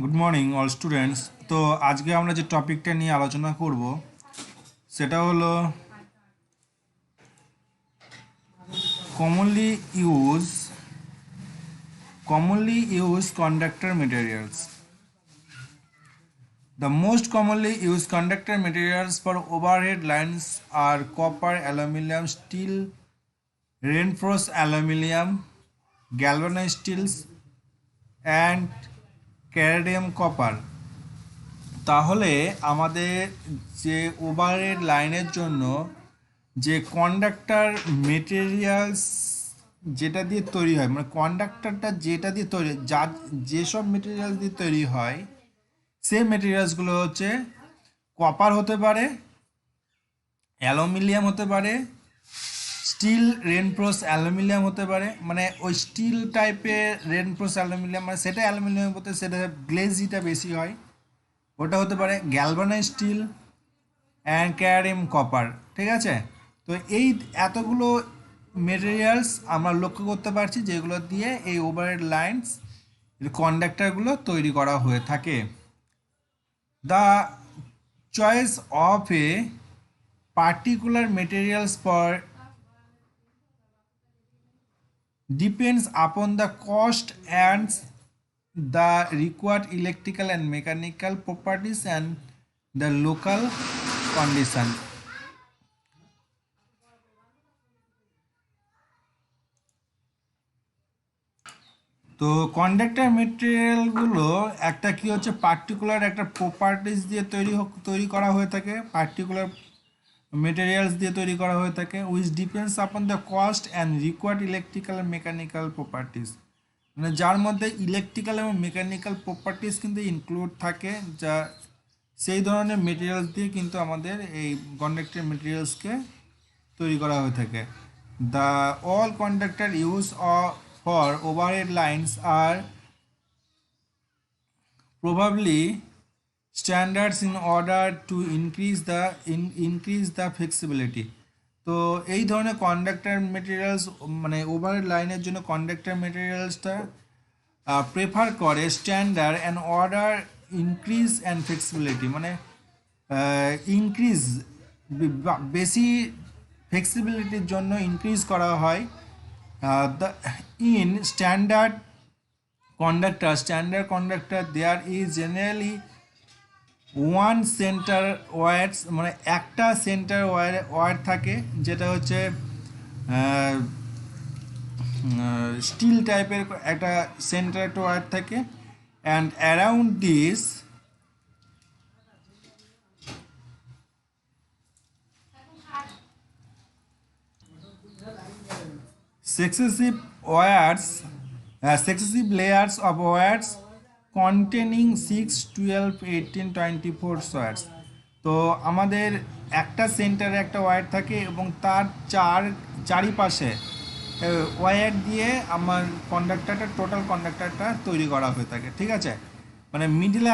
Good morning all students. তো আজকে আমরা যে টপিকটা নিয়ে আলোচনা করব সেটা হলো commonly use conductor materials. The most commonly used conductor materials for overhead lines are copper, aluminum, steel, reinforced aluminum, galvanized steels, and cadmium copper. তাহলে আমাদের যে ওভারহেড লাইনের জন্য যে কন্ডাক্টর মেটেরিয়ালস যেটা দিয়ে তৈরি হয়, মানে কন্ডাক্টরটা যেটা দিয়ে তৈরি, যেসব মেটেরিয়াল দিয়ে তৈরি হয় সেই মেটেরিয়ালসগুলো হচ্ছে কপার হতে পারে, অ্যালুমিনিয়াম হতে পারে, স্টিল রেনফোর্স অ্যালুমিনিয়াম হতে পারে, মানে ওই স্টিল টাইপের রেনফোর্স অ্যালুমিনিয়াম, মানে সেটা অ্যালুমিনিয়াম হতে সেটা গ্লেজিটা বেশি হয়, ওটা হতে পারে galvanise steel and cadmium copper. ঠিক আছে, তো এই এতগুলো মেটেরিয়ালস আমরা লক্ষ্য করতে পারছি যেগুলো দিয়ে এই ওভারহেড লাইনস কন্ডাক্টরগুলো তৈরি করা হয়ে থাকে। The choice of A particular materials for depends upon the cost and the required electrical and mechanical properties and the local condition. তো কন্ডাক্টর মেটেরিয়ালগুলো একটা কি হচ্ছে পার্টিকুলার একটা প্রপার্টিস দিয়ে তৈরি করা হয়ে থাকে, পার্টিকুলার মেটেরিয়ালস দিয়ে তৈরি করা হয়ে থাকে, which depends upon the cost and required electrical and mechanical properties, মানে যার মধ্যে ইলেকট্রিক্যাল এবং মেকানিক্যাল প্রপার্টিস কিন্তু ইনক্লুড থাকে, যা সেই ধরনের মেটেরিয়ালস দিয়ে কিন্তু আমাদের এই কন্ডাক্টর মেটেরিয়ালসকে তৈরি করা হয়ে থাকে। The all conductor use for overhead lines আর probably standards in order to increase the flexibility. তো এই ধরনের কন্ডাক্টর মেটেরিয়ালস, মানে ওভারহেড লাইনের জন্য কন্ডাক্টর মেটেরিয়ালসটা প্রেফার করে standard and order increase and flexibility, মানে ইনক্রিজ বেশি ফ্লেক্সিবিলিটির জন্য ইনক্রিজ করা হয়। The in standard conductor there is generally one centre wires, মানে একটা সেন্টার ওয়্যার থাকে যেটা হচ্ছে স্টিল টাইপের একটা সেন্টার একটা ওয়্যার থাকে, and around this successive successive layers of wires containing 6, 12, 18, 24 wires. তো আমাদের একটা সেন্টারে একটা ওয়্যার থাকে এবং তার চারিপাশে ওয়্যার দিয়ে আমার টোটাল কন্ডাক্টরটা তৈরি করা হয়ে থাকে। ঠিক আছে, মানে মিডিলে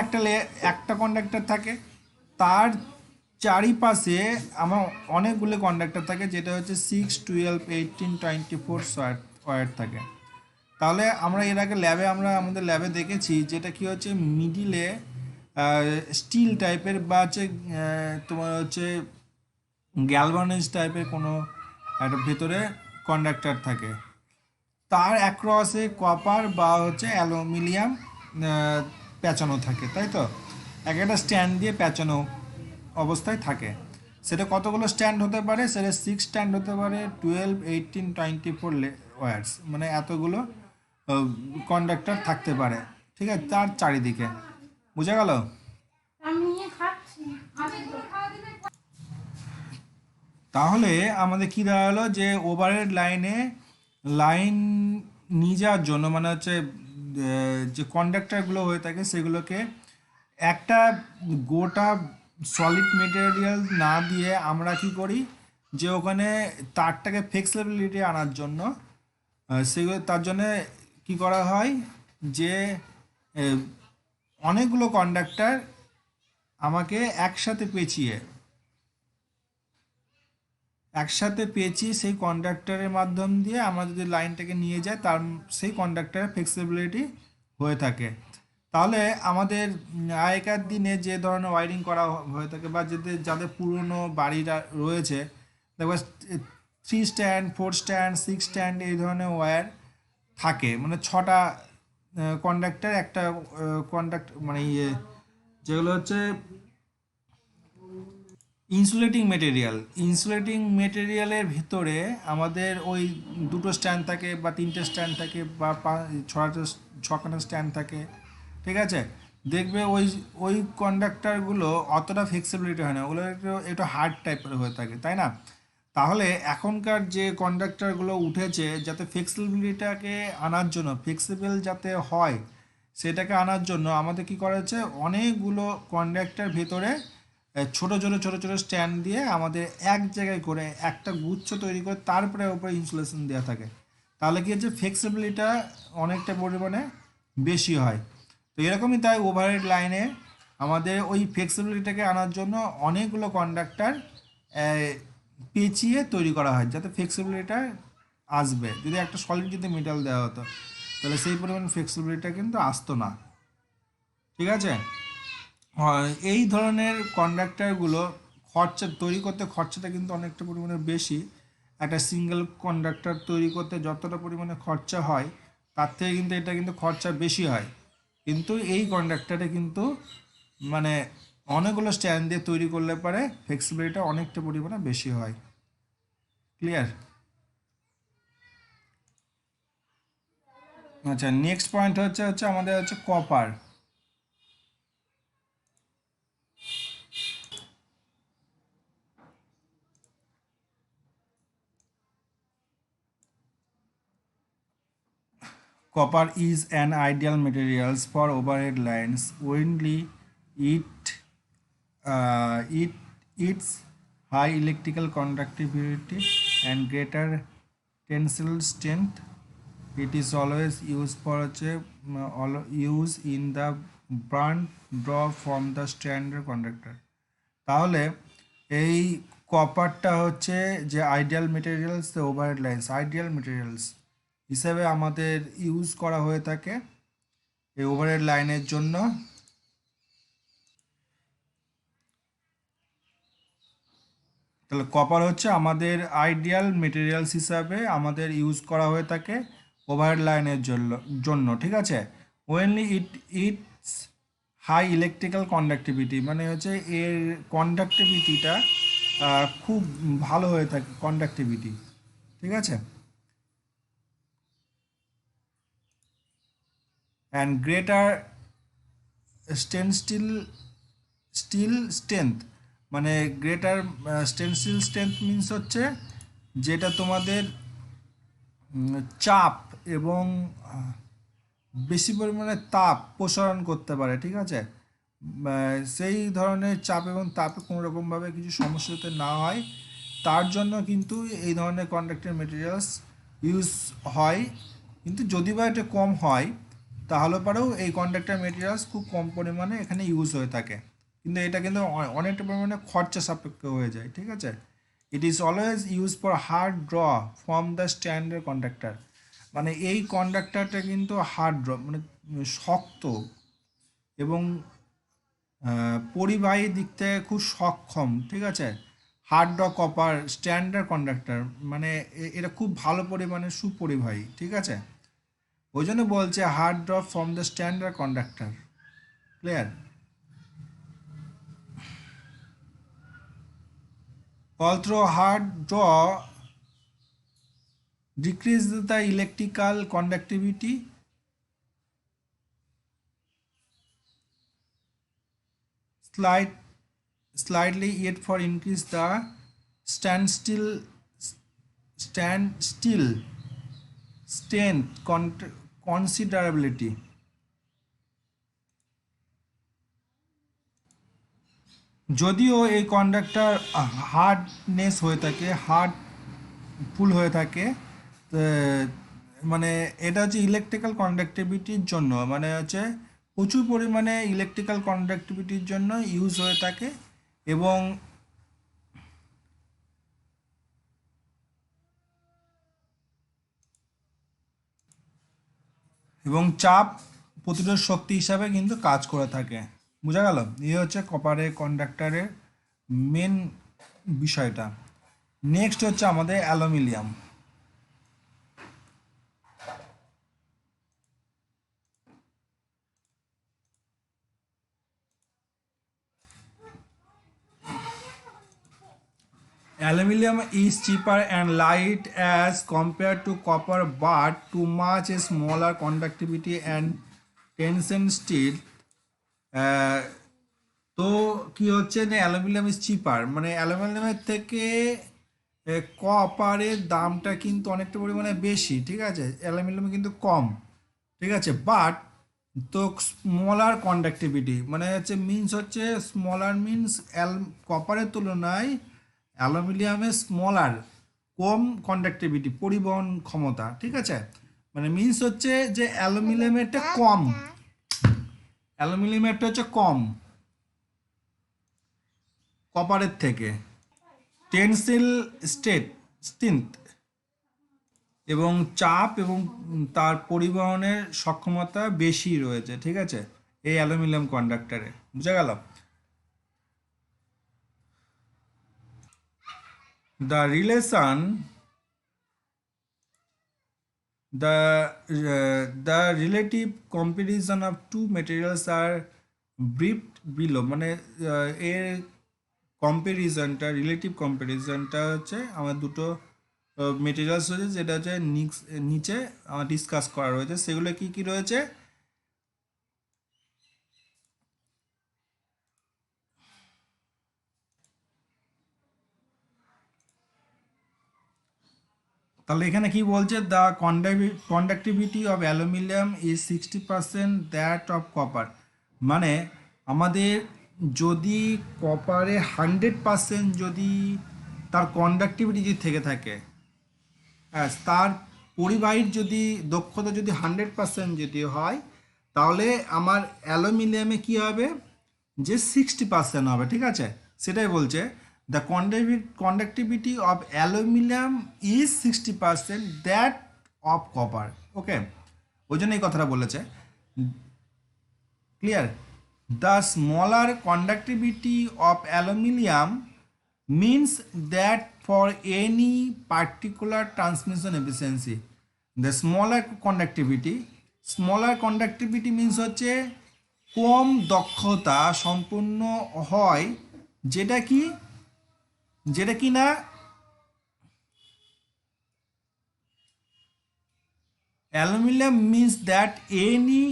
একটা কন্ডাক্টর থাকে, তার চারিপাশে আমার অনেকগুলো কন্ডাক্টর থাকে, যেটা হচ্ছে 6, 12, 18, 24 ওয়্যার থাকে। তাহলে আমরা এর আগে আমাদের ল্যাবে দেখেছি যেটা কি হচ্ছে মিডিলে স্টিল টাইপের বা হচ্ছে তোমার হচ্ছে গ্যালভানাইজ টাইপের কোনো একটা ভেতরে কন্ডাক্টর থাকে, তার অ্যাক্রসে কপার বা হচ্ছে অ্যালুমিনিয়াম পেঁচানো থাকে, তাই তো এক একটা স্ট্যান্ড দিয়ে পেঁচানো অবস্থায় থাকে। সেটা কতগুলো স্ট্যান্ড হতে পারে, সেটা 6 স্ট্যান্ড হতে পারে, 12, 18, 24 ওয়্যার্স, মানে এতগুলো কন্ডাক্টর থাকতে পারে। ঠিক আছে, তার চারিদিকে বোঝা গেল। তাহলে আমাদের কি দাঁড়ালো যে ওভারহেড লাইন নিয়ে যাওয়ার জন্য, মানে হচ্ছে যে কন্ডাক্টরগুলো হয়ে থাকে সেগুলোকে একটা গোটা সলিড মেটেরিয়াল না দিয়ে আমরা কি করি যে ওখানে তারটাকে ফ্লেক্সিবিলিটি আনার জন্য সেগুলো তার জন্য কি করা হয় যে অনেকগুলো কন্ডাক্টর আমাকে একসাথে পেঁচিয়ে সেই কন্ডাক্টরের মাধ্যম দিয়ে আমরা যদি লাইনটাকে নিয়ে যাই, সেই কন্ডাক্টরের ফ্লেক্সিবিলিটি হয়ে থাকে। তাহলে আমাদের আগেকার দিনে যে ধরনের ওয়ারিং করা হয়ে থাকে বা যাদের পুরনো বাড়িটা রয়েছে, দেখবে 3 স্ট্যান্ড, 4 স্ট্যান্ড, 6 স্ট্যান্ড এই ধরনের ওয়্যার থাকে, মানে 6টা কন্ডাক্টর, একটা কন্ডাক্ট মানে যেগুলো হচ্ছে ইনসুলেটিং মেটেরিয়ালের ভিতরে আমাদের ওই 2টো স্ট্যান্ড থাকে বা 3টে স্ট্যান্ড থাকে বা 6খানা স্ট্যান্ড থাকে, ঠিক আছে। দেখবে ওই ওই কন্ডাক্টরগুলো অতটা ফ্লেক্সিবিলিটি হয় না, ওগুলো একটু হার্ড টাইপের হয়ে থাকে, তাই না? তাহলে এখনকার যে কন্ডাক্টরগুলো উঠেছে, যাতে ফ্লেক্সিবিলিটাকে আনার জন্য, ফ্লেক্সিবল যাতে হয় সেটাকে আনার জন্য আমাদের কি করা হচ্ছে, অনেকগুলো কন্ডাক্টর ভেতরে ছোট ছোট ছোট ছোট স্ট্যান্ড দিয়ে আমাদের এক জায়গায় করে একটা গুচ্ছ তৈরি করে তারপরে ওপরে ইনসুলেশন দেওয়া থাকে। তাহলে কি হচ্ছে, ফ্লেক্সিবিলিটা অনেকটা পরিমাণে বেশি হয়। তো এরকমই তাই ওভারহেড লাইনে আমাদের ওই ফ্লেক্সিবিলিটাকে আনার জন্য অনেকগুলো কন্ডাক্টর পেঁচিয়ে তৈরি করা হয়, যাতে ফ্লেক্সিবিলিটা আসবে। যদি একটা সলিড যদি মেটাল দেওয়া হতো, তাহলে সেই পরিমাণ ফ্লেক্সিবিলিটা কিন্তু আসতো না, ঠিক আছে। এই ধরনের কন্ডাক্টরগুলো খরচা তৈরি করতে, খরচাটা কিন্তু অনেকটা পরিমাণে বেশি। একটা সিঙ্গেল কন্ডাক্টর তৈরি করতে যতটা পরিমাণে খরচা হয়, তার থেকে কিন্তু এটা কিন্তু খরচা বেশি হয়। কিন্তু এই কন্ডাক্টরে কিন্তু মানে অনেকগুলো স্ট্যান্ড দিয়ে তৈরি করলে পরে ফ্লেক্সিবিলিটি অনেকটা পরিমাণে বেশি হয়। ক্লিয়ার? আচ্ছা, নেক্সট পয়েন্ট হচ্ছে হচ্ছে আমাদের হচ্ছে copper. Copper is an ideal materials for overhead lines. Only it it its high electrical conductivity and greater tensile strength. It is always used for use in the burn draw from the standard conductor. তাহলে এই কপারটা হচ্ছে যে ideal materials, overhead lines ideal materials হিসেবে আমাদের use করা হয়ে থাকে এই ওভারহেড লাইনের জন্য। তাহলে কপার হচ্ছে আমাদের আইডিয়াল মেটেরিয়ালস হিসাবে আমাদের ইউজ করা হয়ে থাকে ওভারহেড লাইনের জন্য, ঠিক আছে। ওয়েনলি ইটস হাই ইলেকট্রিক্যাল কন্ডাক্টিভিটি, মানে হচ্ছে এর কন্ডাক্টিভিটিটা খুব ভালো হয়ে থাকে, কন্ডাক্টিভিটি, ঠিক আছে। অ্যান্ড গ্রেটার স্টেনস্টিল স্টিল স্ট্রেংথ, মানে গ্রেটার স্টেনসিল স্ট্রেংথ মিন্স হচ্ছে যেটা তোমাদের চাপ এবং বেশি পরিমাণে তাপ প্রসারণ করতে পারে, ঠিক আছে। সেই ধরনের চাপ এবং তাপে কোনো রকমভাবে কিছু সমস্যা যাতে না হয়, তার জন্য কিন্তু এই ধরনের কন্ডাক্টর মেটেরিয়ালস ইউজ হয়। কিন্তু যদি বা এটা কম হয়, তাহলে পরেও এই কন্ডাক্টর মেটেরিয়ালস খুব কম পরিমাণে এখানে ইউজ হয়ে থাকে। কিন্তু এটা কিন্তু অনেকটা পরিমাণে খরচা সাপেক্ষ হয়ে যায়, ঠিক আছে। It is always use for hard draw from the standard conductor, মানে এই কন্ডাক্টরটা কিন্তু হার্ড ড্র মানে শক্ত এবং পরিবাহী দিক থেকে খুব সক্ষম, ঠিক আছে। Hard draw copper standard conductor, মানে এটা খুব ভালো পরিমাণে সুপরিবাহী, ঠিক আছে। ওই জন্য বলছে hard draw from the standard conductor. Clear? Although hard draw decrease the electrical conductivity, slight, slightly yet for increase the standstill standstill strength considerability. যদিও এই কন্ডাক্টর হার্ডনেস হয়ে থাকে, হার্ডফুল হয়ে থাকে, মানে এটা হচ্ছে ইলেকট্রিক্যাল কন্ডাক্টিভিটির জন্য, মানে হচ্ছে প্রচুর পরিমাণে ইলেকট্রিক্যাল কন্ডাক্টিভিটির জন্য ইউজ হয়ে থাকে এবং চাপ প্রতিরোধ শক্তি হিসাবে কিন্তু কাজ করে থাকে। বোঝা গেল? এই হচ্ছে কপারের কন্ডাক্টরের মেন বিষয়টা। নেক্সট হচ্ছে আমাদের aluminium. Aluminium is cheaper and light as compared to copper, but too much smaller conductivity and tension steel. আহ, তো কি হচ্ছে যে অ্যালুমিনিয়াম ইজ চিপার, মানে অ্যালুমিনিয়ামের থেকে কপারের দামটা কিন্তু অনেকটা পরিমাণে বেশি, ঠিক আছে, অ্যালুমিনিয়াম কিন্তু কম, ঠিক আছে, বাট তো স্মলার কন্ডাক্টিভিটি মানে হচ্ছে মিনস হচ্ছে স্মলার মিনস কপারের তুলনায় অ্যালুমিনিয়ামের স্মলার, কম কন্ডাক্টিভিটি পরিবহন ক্ষমতা, ঠিক আছে, মানে মিনস হচ্ছে যে অ্যালুমিনিয়ামেরটা কম, অ্যালুমিনিয়ামেরটা হচ্ছে কম কপারের থেকে, টেনসিল স্ট্রেংথ এবং চাপ এবং তার পরিবহনের সক্ষমতা বেশি রয়েছে, ঠিক আছে, এই অ্যালুমিনিয়াম কন্ডাক্টরে। বুঝা গেল? The relation the relative comparison of two materials are briefed below, মানে এর কম্পারিজনটা, রিলেটিভ কম্পারিজনটা হচ্ছে আমার দুটো মেটেরিয়ালস রয়েছে, যেটা হচ্ছে নিচে আমার ডিসকাস করা রয়েছে, সেগুলো কি কি রয়েছে। তাহলে এখানে কি বলছে, the conductivity of aluminium is 60% that of copper, মানে আমাদের যদি কপারে 100% যদি তার কন্ডাক্টিভিটি যদি থেকে থাকে, হ্যাঁ, তার পরিবাহীর যদি দক্ষতা যদি 100% যদি হয়, তাহলে আমার অ্যালুমিনিয়ামে কি হবে, যে 60% হবে, ঠিক আছে, সেটাই বলছে the conductivity of aluminium is 60% that of copper. Okay, ওই জন্য এই কথাটা বলেছে। Clear? The smaller conductivity of aluminium means that for any particular transmission efficiency the smaller conductivity means হচ্ছে কম দক্ষতা সম্পূর্ণ হয়, যেটা কি না aluminium means that any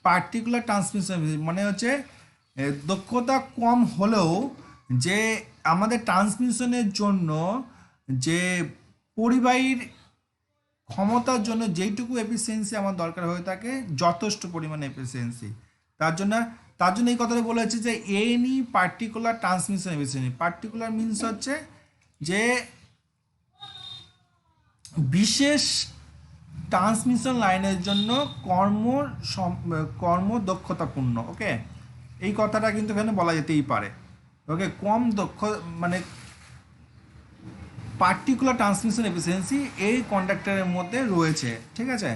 particular transmission, মানে হচ্ছে দক্ষতা কম হলেও যে আমাদের ট্রান্সমিশনের জন্য যে পরিবাহীর ক্ষমতার জন্য যেইটুকু এফিসিয়েন্সি আমার দরকার হয়ে থাকে, যথেষ্ট পরিমাণে এফিসিয়েন্সি, তার জন্য এই কথাটা বলেছে যে any particular transmission efficiency. Particular means হচ্ছে যে বিশেষ ট্রান্সমিশন লাইনের জন্য কর্মদক্ষতাপূর্ণ। ওকে, এই কথাটা কিন্তু এখানে বলা যেতেই পারে। ওকে, কম দক্ষ মানে পার্টিকুলার ট্রান্সমিশন এফিসিয়েন্সি এই কন্ডাক্টরের মধ্যে রয়েছে, ঠিক আছে।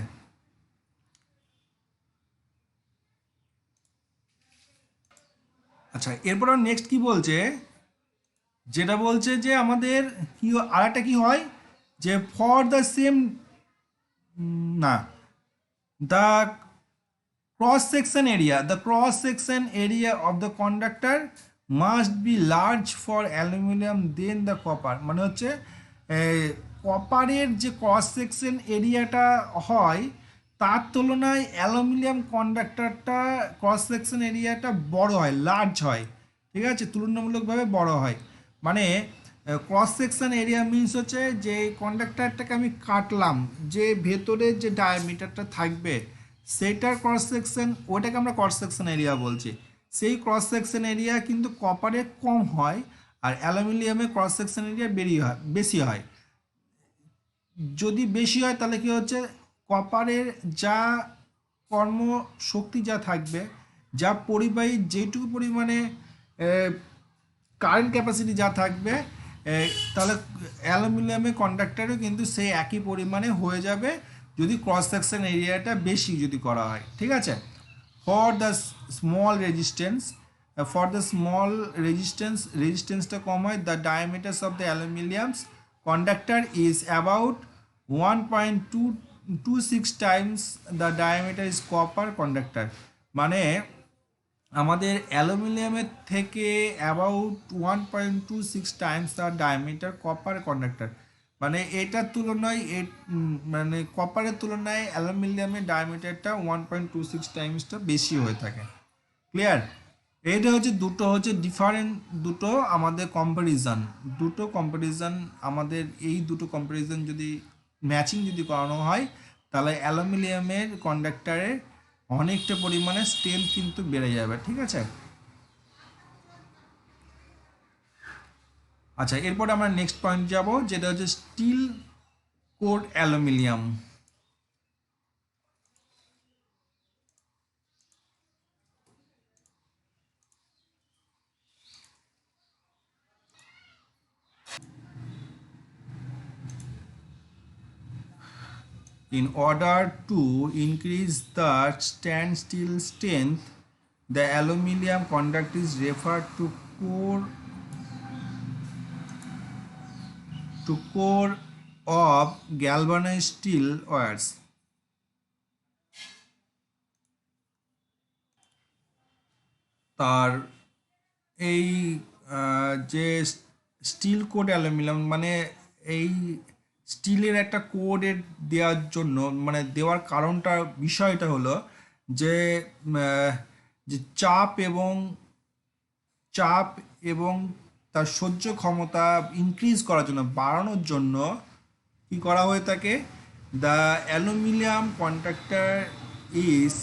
আচ্ছা, এরপর নেক্সট কি বলছে, যেটা বলছে যে আমাদের কি আরেকটা কি হয়, যে ফর দ্য সেম না the cross section area of the conductor must be large for aluminum than the copper, মানে হচ্ছে কপারের যে ক্রস সেকশন এরিয়াটা হয় তার তুলনায় অ্যালুমিনিয়াম কন্ডাক্টরটা ক্রস সেকশন এরিয়াটা বড় হয়, লার্জ হয়, ঠিক আছে, তুলনামূলকভাবে বড় হয়। মানে ক্রস সেকশন এরিয়া মিনস হচ্ছে যে কন্ডাক্টরটাকে আমি কাটলাম, যে ভেতরে যে ডায়ামিটারটা থাকবে সেটার ক্রস সেকশন, ওটাকে আমরা ক্রস সেকশন এরিয়া বলছি। সেই ক্রস সেকশন এরিয়া কিন্তু কপারে কম হয়, আর অ্যালুমিনিয়ামে ক্রস সেকশন এরিয়া বেশি হয়। যদি বেশি হয় তাহলে কি হচ্ছে, কপারের যা কর্মশক্তি যা থাকবে, যা পরিবাহী যেটুকু পরিমাণে কারেন্ট ক্যাপাসিটি যা থাকবে, তাহলে অ্যালুমিনিয়ামের কন্ডাক্টরেও কিন্তু সেই একই পরিমাণে হয়ে যাবে যদি ক্রস সেকশন এরিয়াটা বেশি যদি করা হয়, ঠিক আছে। for the small resistance, for the small resistance টা কম হয়, the diameters of the aluminum conductor is about 1.226 times the diameter is copper conductor। মানে আমাদের অ্যালুমিনিয়ামের থেকে অ্যাবাউট 1.26 টাইমস তার ডায়ামিটার কপার কন্ডাক্টর। মানে এটার তুলনায় মানে কপারের তুলনায় অ্যালুমিনিয়ামের ডায়ামিটারটা 1.26 টাইমসটা বেশি হয়ে থাকে। ক্লিয়ার? এইটা হচ্ছে ডিফারেন্ট দুটো আমাদের কম্পারিজন আমাদের এই দুটো কম্পারিজন যদি ম্যাচিং যদি করানো হয় তাহলে অ্যালুমিনিয়ামের কন্ডাক্টরের অনেকটা পরিমাণে স্ট্রেংথ কিন্তু বেড়ে যাবে। ঠিক আছে, আচ্ছা এরপরে আমরা নেক্সট পয়েন্ট যাব, যেটা হচ্ছে steel cored aluminium. In order to increase the standstill strength, the aluminum conduct is referred to core of galvanized steel wires. তার এই যে স্টিল কোড অ্যালুমিনিয়াম মানে এই স্টিলের একটা কোডের দেওয়ার জন্য মানে দেওয়ার কারণটা বিষয়টা হলো যে যে চাপ এবং তার সহ্য ক্ষমতা ইনক্রিজ করার জন্য বাড়ানোর জন্য কি করা হয়ে থাকে, the aluminium conductor is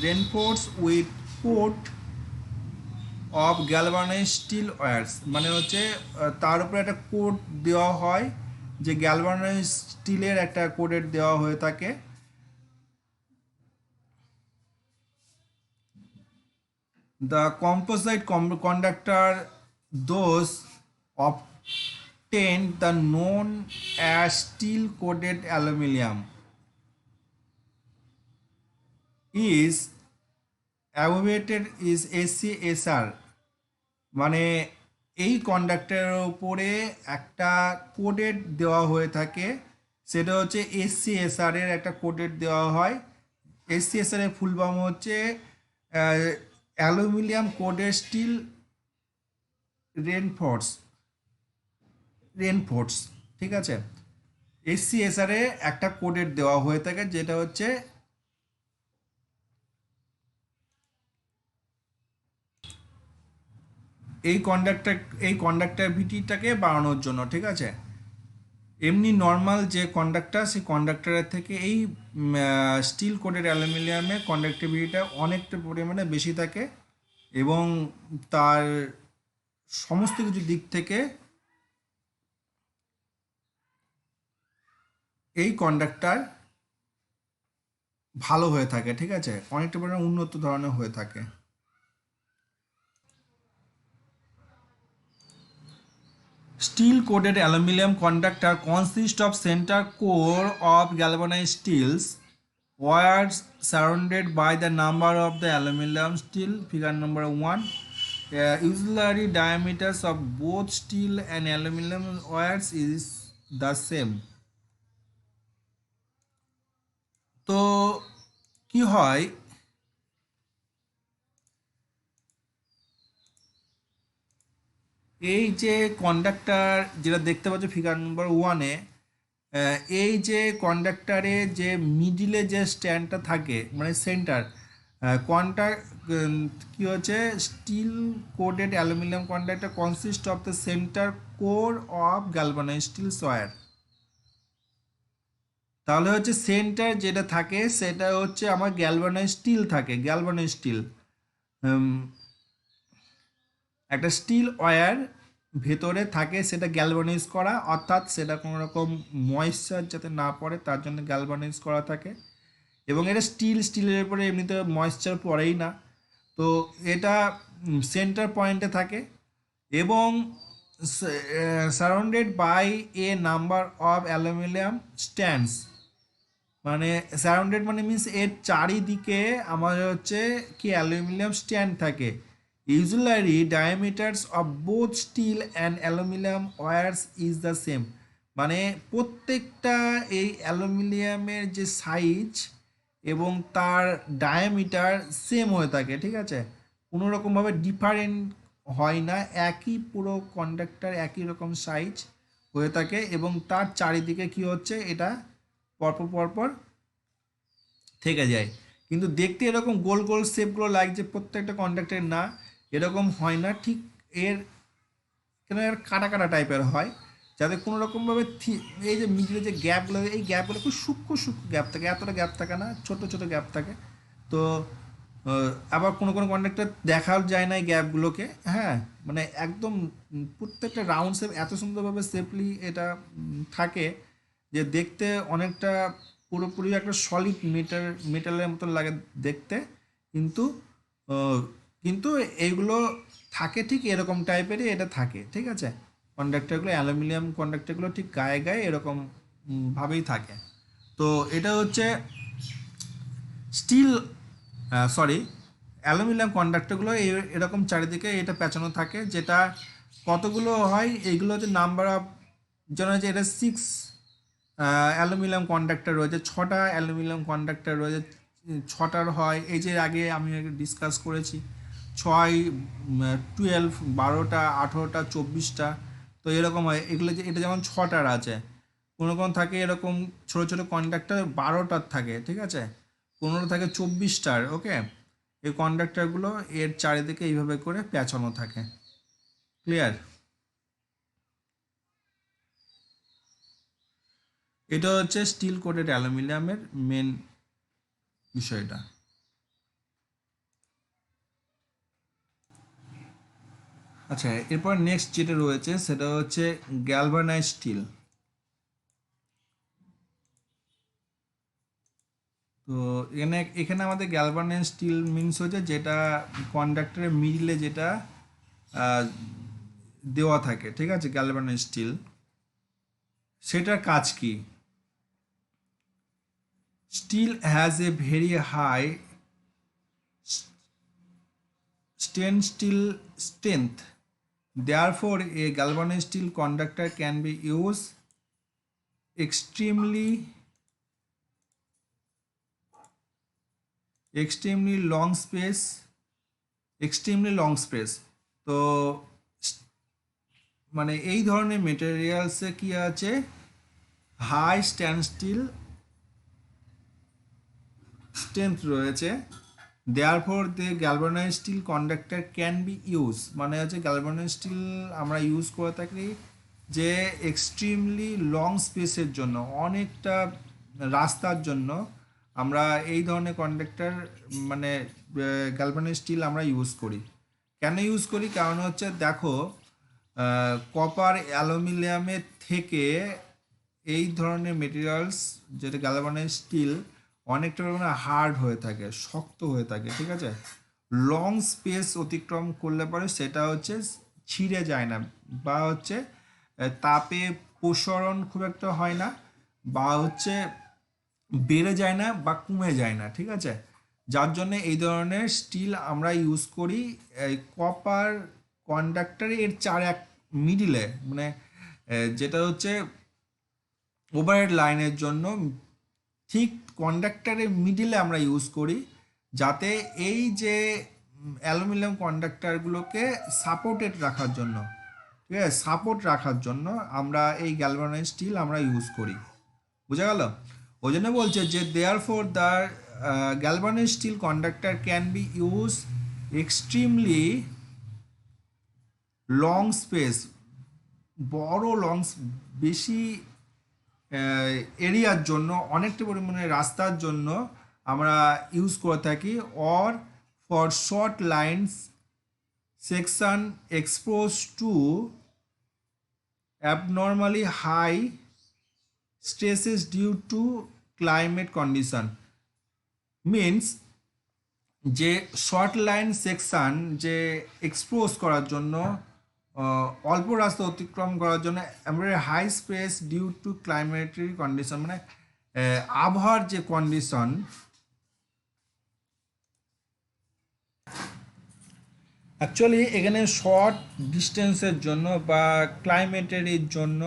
reinforce with coat of galvanised steel wires. মানে হচ্ছে তার উপরে একটা কোড দেওয়া হয়, যে গ্যালভানাইজড স্টিলের একটা কোডের দেওয়া হয়ে থাকে। The composite conductor those obtained the known as steel coated aluminum is abbreviated is SCSR। মানে এই কন্ডাক্টরের উপরে একটা কোডেড দেওয়া হয়ে থাকে, সেটা হচ্ছে SCSR এর একটা কোডেড দেওয়া হয়। SCSR এর ফুল ফর্ম হচ্ছে অ্যালুমিনিয়াম কোডেড স্টিল রেনফোর্স। ঠিক আছে, SCSR এ একটা কোডেড দেওয়া হয়ে থাকে, যেটা হচ্ছে এই কন্ডাক্টিভিটিটাকে বাড়ানোর জন্য। ঠিক আছে, এমনি নর্মাল যে কন্ডাক্টর সেই কন্ডাক্টরের থেকে এই স্টিল কোটেড অ্যালুমিনিয়ামের কন্ডাক্টিভিটিটা অনেকটা পরিমাণে বেশি থাকে এবং তার সমস্ত কিছু দিক থেকে এই কন্ডাক্টর ভালো হয়ে থাকে। ঠিক আছে, অনেকটা পরিমাণে উন্নত ধরনের হয়ে থাকে। Steel coated aluminum conductor consists of center core of galvanized steels wires surrounded by the number of the aluminum steel, figure number 1. Usually diameters of both steel and aluminum wires is the same। তো কি হয়, এই যে conductor যেটা দেখতে পাচ্ছ figure নম্বর 1-এ, এই যে কন্ডাক্টরে যে মিডিলে যে স্ট্যান্ডটা থাকে মানে সেন্টার কি হচ্ছে, steel coated aluminium conductor consist of the centre core of galvanised steel wire. তাহলে হচ্ছে সেন্টার যেটা থাকে সেটা হচ্ছে আমার গ্যালভানাইজড স্টিল থাকে, গ্যালভানাইজড স্টিল একটা স্টিল ওয়্যার ভেতরে থাকে, সেটা গ্যালভানাইজ করা, অর্থাৎ সেটা কোনো রকম ময়েশ্চার যাতে না পড়ে তার জন্য গ্যালভানাইজ করা থাকে। এবং এটা স্টিলের উপরে এমনিতে ময়েশ্চার পড়েই না, তো এটা সেন্টার পয়েন্টে থাকে এবং surrounded by a number of aluminium strands. মানে সারাউন্ডেড মানে মিন্স এর চারিদিকে আমাদের হচ্ছে কি অ্যালুমিনিয়াম স্ট্যান্ড থাকে। Usually diameters of both steel and aluminium wires is the same. মানে প্রত্যেকটা এই অ্যালুমিনিয়ামের যে সাইজ এবং তার ডায়ামিটার সেম হয়ে থাকে, ঠিক আছে, কোনো রকমভাবে ডিফারেন্ট হয় না, একই পুরো কন্ডাক্টর একই রকম সাইজ হয়ে থাকে এবং তার চারিদিকে কি হচ্ছে এটা পরপর পরপর থেকে যায়। কিন্তু দেখতে এরকম গোল গোল শেপগুলো লাগছে প্রত্যেকটা কন্ডাক্টর, না এরকম হয় না, ঠিক এর কেন এর কাটা কাটা টাইপের হয়, যাতে কোনো রকমভাবে এই যে মিডিলে যে গ্যাপগুলো, এই গ্যাপগুলো খুব সূক্ষ্ম সূক্ষ্ম গ্যাপ থাকে, এতটা গ্যাপ থাকে না, ছোট ছোট গ্যাপ থাকে। তো আবার কোনো কোনো কন্ডাক্টর দেখাও যায় না এই গ্যাপগুলোকে, হ্যাঁ, মানে একদম প্রত্যেকটা রাউন্ড শেপ এত সুন্দরভাবে সেফলি এটা থাকে যে দেখতে অনেকটা পুরোপুরি একটা সলিড মেটালের মতো লাগে দেখতে। কিন্তু আহ, কিন্তু এইগুলো থাকে ঠিক এরকম টাইপেরই এটা থাকে, ঠিক আছে, কন্ডাক্টরগুলো অ্যালুমিনিয়াম কন্ডাক্টরগুলো ঠিক গায়ে গায়ে এরকম ভাবেই থাকে। তো এটা হচ্ছে স্টিল, সরি, অ্যালুমিনিয়াম কন্ডাক্টরগুলো এরকম চারিদিকে এটা পেঁচানো থাকে, যেটা কতগুলো হয় এইগুলো হচ্ছে নাম্বার অফ, যেন হচ্ছে এটা 6 অ্যালুমিনিয়াম কন্ডাক্টর রয়েছে, 6টা অ্যালুমিনিয়াম কন্ডাক্টর রয়েছে, 6টার হয় এই যে আগে আমি ডিসকাস করেছি 6, 12, 12টা, 18টা, 24টা। তো এরকম হয় এগুলো, যে এটা যেমন 6টার আছে, কোনো কোনো থাকে এরকম ছোটো ছোটো কন্ডাক্টর 12টার থাকে, ঠিক আছে, কোনো থাকে 24টার। ওকে, এই কন্ডাক্টরগুলো এর চারিদিকে এইভাবে করে পেঁচানো থাকে। ক্লিয়ার? এটা হচ্ছে স্টিল কোটেড অ্যালুমিনিয়ামের মেন বিষয়টা। আচ্ছা, এরপর নেক্সট যেটা রয়েছে সেটা হচ্ছে গ্যালভানাইজ স্টিল। তো এখানে এখানে আমাদের গ্যালভানাইজ স্টিল মিনস হচ্ছে যেটা কন্ডাক্টরের মিডলে যেটা আহ, দেওয়া থাকে, ঠিক আছে, গ্যালভানাইজ স্টিল, সেটার কাজ কি? Steel has a very high steel strength. Therefore, a galvanized steel conductor can be used extremely extremely long space extremely long space। তো মানে এই ধরনের মেটেরিয়ালসে কি আছে, হাই স্ট্যান্ড স্ট্রেংথ রয়েছে। Therefore the galvanise steel conductor can be use, মানে হচ্ছে গ্যালভানাইজ স্টিল আমরা ইউজ করে থাকি যে এক্সট্রিমলি লং স্পেসের জন্য, অনেকটা রাস্তার জন্য আমরা এই ধরনের কন্ডাক্টর মানে গ্যালভানাইজ স্টিল আমরা ইউজ করি। কেন ইউজ করি? কারণ হচ্ছে দেখো, কপার অ্যালুমিনিয়ামের থেকে এই ধরনের মেটেরিয়ালস যেটা গ্যালভানাইজ স্টিল অনেকটা পরিমাণে হার্ড হয়ে থাকে, শক্ত হয়ে থাকে, ঠিক আছে, লং স্পেস অতিক্রম করলে পরে সেটা হচ্ছে ছিঁড়ে যায় না, বা হচ্ছে তাপে প্রসারণ খুব একটা হয় না, বা হচ্ছে বেড়ে যায় না বা কমে যায় না, ঠিক আছে, যার জন্য এই ধরনের স্টিল আমরা ইউজ করি এই কপার কন্ডাক্টরে এর এক মিডিলে, মানে যেটা হচ্ছে ওভারহেড লাইনের জন্য ঠিক কন্ডাক্টরের মিডিলে আমরা ইউজ করি, যাতে এই যে অ্যালুমিনিয়াম কন্ডাক্টরগুলোকে সাপোর্টেড রাখার জন্য, ঠিক আছে, সাপোর্ট রাখার জন্য আমরা এই গ্যালভানাইজ স্টিল আমরা ইউজ করি। বুঝা গেল? ওই জন্য বলছে যে therefore the galvanise steel conductor can be use extremely long space, বড় বেশি এরিয়ার জন্য, অনেকটা পরিমাণে রাস্তার জন্য আমরা ইউজ করে থাকি, or for short lines section expose to abnormally high stresses due to climate condition। Means যে শর্ট লাইন সেকশন যে এক্সপোজ করার জন্য, অল্প রাস্তা অতিক্রম করার জন্য আমরা high space due to climatic condition, মানে আবহাওয়ার যে কন্ডিশন, অ্যাকচুয়ালি এখানে শর্ট ডিস্টেন্সের জন্য বা ক্লাইমেটের জন্য,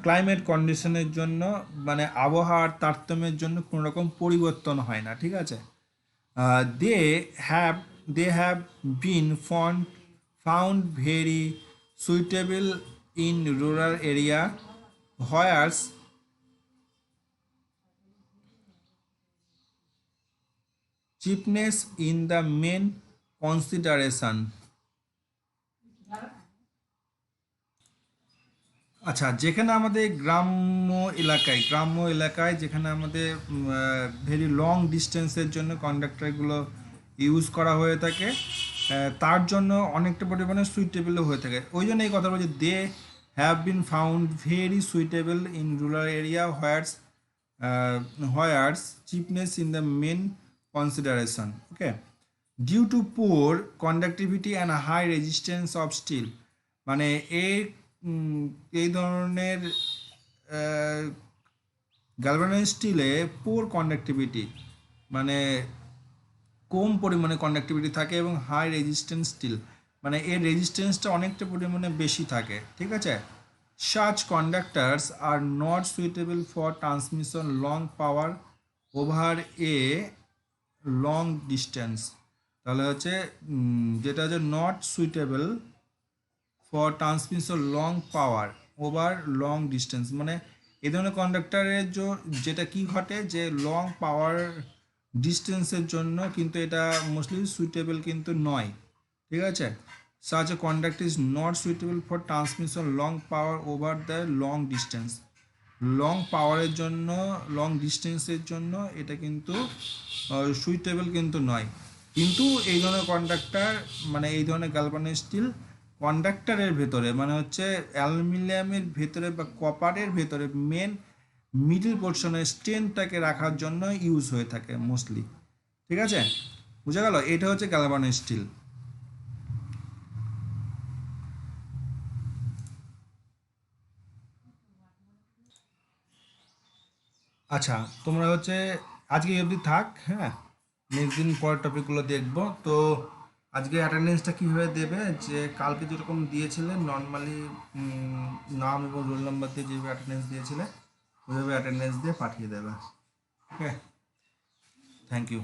ক্লাইমেট কন্ডিশনের জন্য, মানে আবহাওয়ার তারতম্যের জন্য কোনো রকম পরিবর্তন হয় না, ঠিক আছে। They have they have been found very suitable in rural area whereas cheapness in the main consideration। আচ্ছা, যেখানে আমাদের গ্রাম্য এলাকায় যেখানে আমাদের ভেরি লং ডিস্টেন্সের জন্য কন্ডাক্টরগুলো ইউজ করা হয়ে থাকে, তার জন্য অনেকটা পরিমাণে সুইটেবলও হয়ে থাকে। ওই জন্য এই কথা বলছি, they have been found very suitable in rural area whereas cheapness in the main consideration. Okay, due to poor conductivity and high resistance of steel, মানে এই ধরনের গ্যালভানাইজ স্টিলে পোর কন্ডাক্টিভিটি, মানে কম পরিমাণে কন্ডাক্টিভিটি থাকে, এবং হাই রেজিস্ট্যান্স স্টিল মানে এর রেজিস্ট্যান্সটা অনেকটা পরিমাণে বেশি থাকে, ঠিক আছে। such conductors are not suitable for transmission long power over a long distance। তাহলে হচ্ছে যেটা হচ্ছে not suitable for transmission long power over long distance, মানে এই ধরনের কন্ডাক্টরের যেটা কি ঘটে, যে লং পাওয়ার ডিস্টেন্সের জন্য কিন্তু এটা মোস্টলি সুইটেবল কিন্তু নয়, ঠিক আছে। such a conduct is not suitable for transmission long power over the long distance। Long পাওয়ারের জন্য, লং ডিস্টেন্সের জন্য এটা কিন্তু সুইটেবল কিন্তু নয়। কিন্তু এই ধরনের কন্ডাক্টর, মানে এই ধরনের গ্যালভানাইজ স্টিল কন্ডাক্টরের ভেতরে, মানে হচ্ছে অ্যালুমিনিয়ামের ভেতরে বা কপারের ভেতরে মেন মিডল পোর্শনের স্ট্রেংথটাকে রাখার জন্য ইউজ হয়ে থাকে মোস্টলি, ঠিক আছে। বুঝা গেল? এটা হচ্ছে গ্যালভানাইজ স্টিল। আচ্ছা, তোমরা হচ্ছে আজকে এই অবধি থাক, হ্যাঁ, নেক্সট দিন পরের টপিকগুলো দেখবো। তো আজকে অ্যাটেন্ডেন্সটা কীভাবে দেবে, যে কালকে যেরকম দিয়েছিলে নর্মালি নাম এবং রোল নাম্বার দিয়ে যেভাবে অ্যাটেন্ডেন্স দিয়েছিলে ওইভাবে অ্যাটেন্ডেন্স দিয়ে পাঠিয়ে দেবে। ওকে, থ্যাংক ইউ।